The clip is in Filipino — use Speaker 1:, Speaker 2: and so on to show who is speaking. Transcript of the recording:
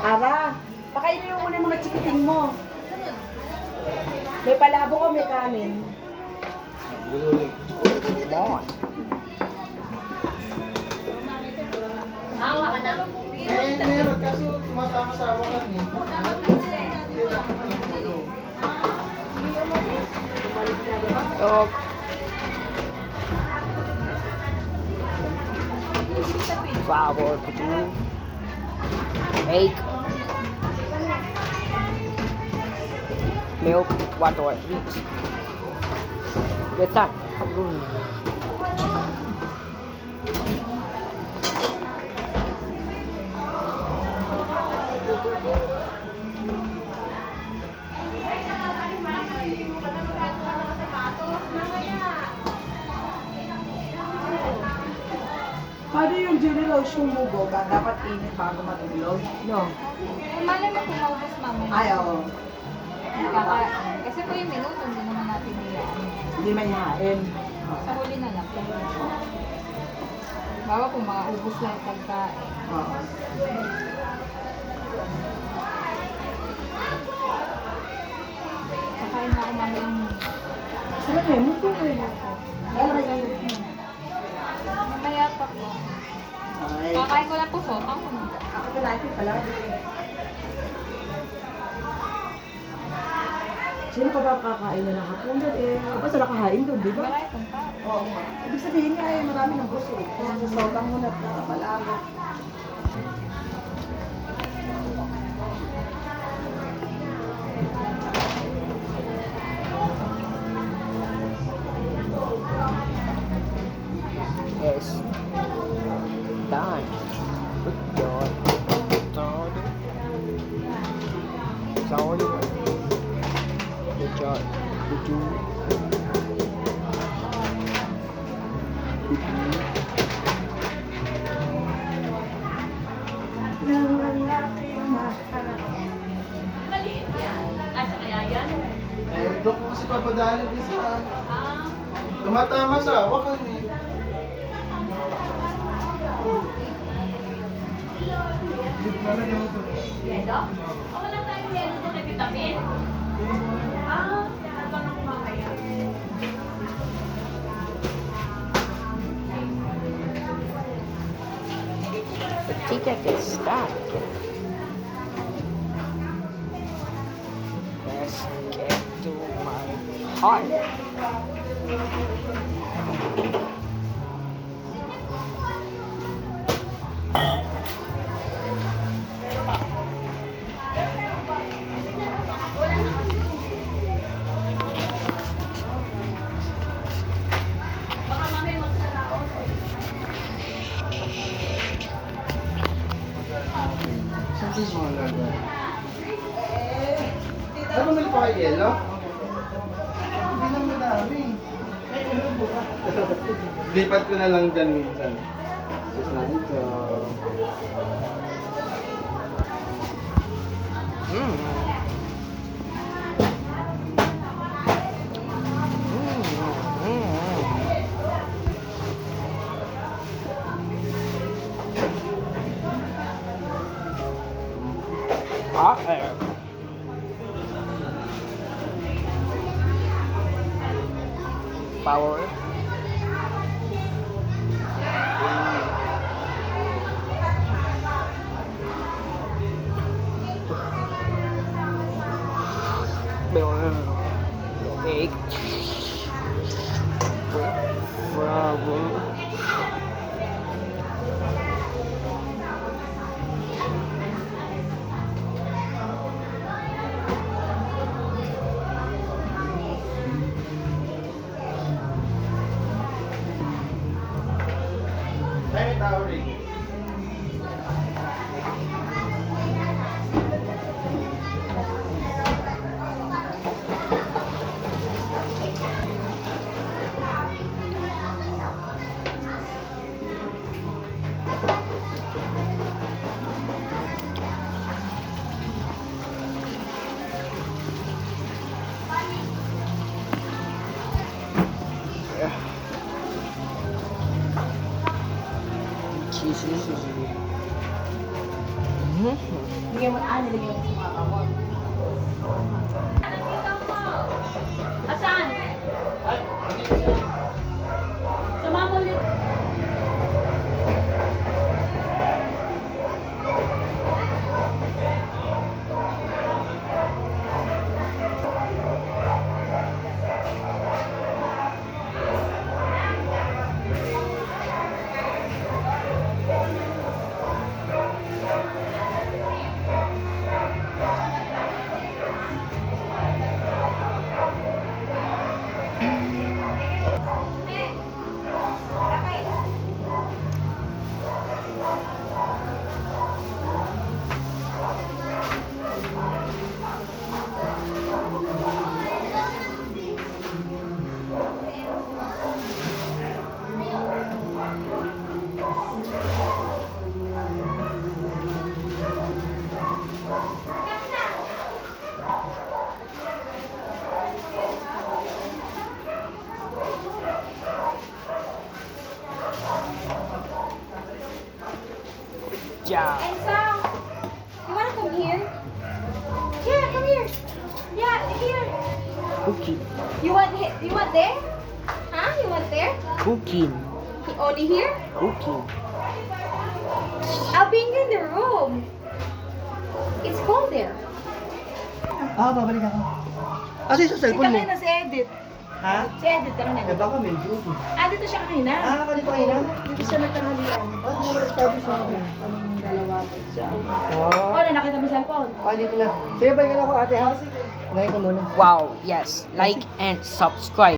Speaker 1: Ara, pakainin mo muna yung mga chikiting mo. May palabo ko, may kanin.
Speaker 2: Hawa ka na.
Speaker 3: Meron kaso tumatama sa awakan eh.
Speaker 4: Oh. Flour, potato, egg, milk, water, mix. Get that.
Speaker 1: Paano yung jelly lotion mo, Boga? Dapat init bago matulog? No.
Speaker 2: Malay mo kung maubos mamaya.
Speaker 1: Ay, oo.
Speaker 2: Kasi po yung minuto, hindi naman natin niyaan.
Speaker 1: Hindi mayahain.
Speaker 2: Sa huli na lang. Bawa kung maubos lang yung pagkain.
Speaker 1: Oo.
Speaker 2: Kakain na ako mamaya.
Speaker 1: Sarap eh, muto ko eh.
Speaker 2: Mamaya pa po.
Speaker 1: Ay.
Speaker 2: Kakain ko lang po sotang ko.
Speaker 1: Ako na natin pala. Sino pa ba kakain na ng hapunan eh? Basta nakahain doon, di ba?
Speaker 2: Marami pong pa.
Speaker 1: Oo nga. Ibig sabihin nga eh, marami ng busog. Kaya sa sotang mo na malabo.
Speaker 4: Yes. Done. Good job. Solid. Solid. Good job. Good job. Good job.
Speaker 3: Eh, doon ko kasi papadali din sa... Tumatama sa awakan eh. Dito na lang yung ito.
Speaker 2: Yelo? Ako lang tayong yelo doon na vitamin. Habang ako mamaya.
Speaker 4: The ticket is stuck. Let's get to my heart.
Speaker 3: Saan ko yung mga lagay? Ano bumili pa kayo yelo? Hindi lang madami. Lipat ko na lang dyan minsan. Just na ito.
Speaker 4: Mm. Hot air. Power. Egg. Bravo.
Speaker 3: Tayo may tao rin.
Speaker 4: Cheesy.
Speaker 1: Nilagyan mo, nilagyan mo sa mga kamot. Asan? Sumama ulit.
Speaker 4: Yeah.
Speaker 2: And Sam, you wanna come here? Yeah, come here. Yeah, here.
Speaker 4: Cooking.
Speaker 2: You want there? Huh? You want there?
Speaker 4: Cooking.
Speaker 2: Only here?
Speaker 4: Cooking.
Speaker 2: I'll bring you in the room. It's cold there.
Speaker 3: Babalik ako. Kasi sa
Speaker 1: Si
Speaker 3: cellphone mo.
Speaker 1: kanina si Edith.
Speaker 3: Ha?
Speaker 1: Si Edith kanina.
Speaker 3: Baka may duty.
Speaker 1: Dito siya kanina.
Speaker 3: Kanito kayo lang?
Speaker 1: Dito siya nagtanghalian.
Speaker 3: Ba't mo establish mo ako?
Speaker 1: Kaming dalawa. Siya.
Speaker 3: Oo.
Speaker 1: Nakita mo sa cellphone.
Speaker 3: Dito na. Sige, balik ako ate ha. Ngayon ka muna.
Speaker 4: Wow, yes. Like and subscribe.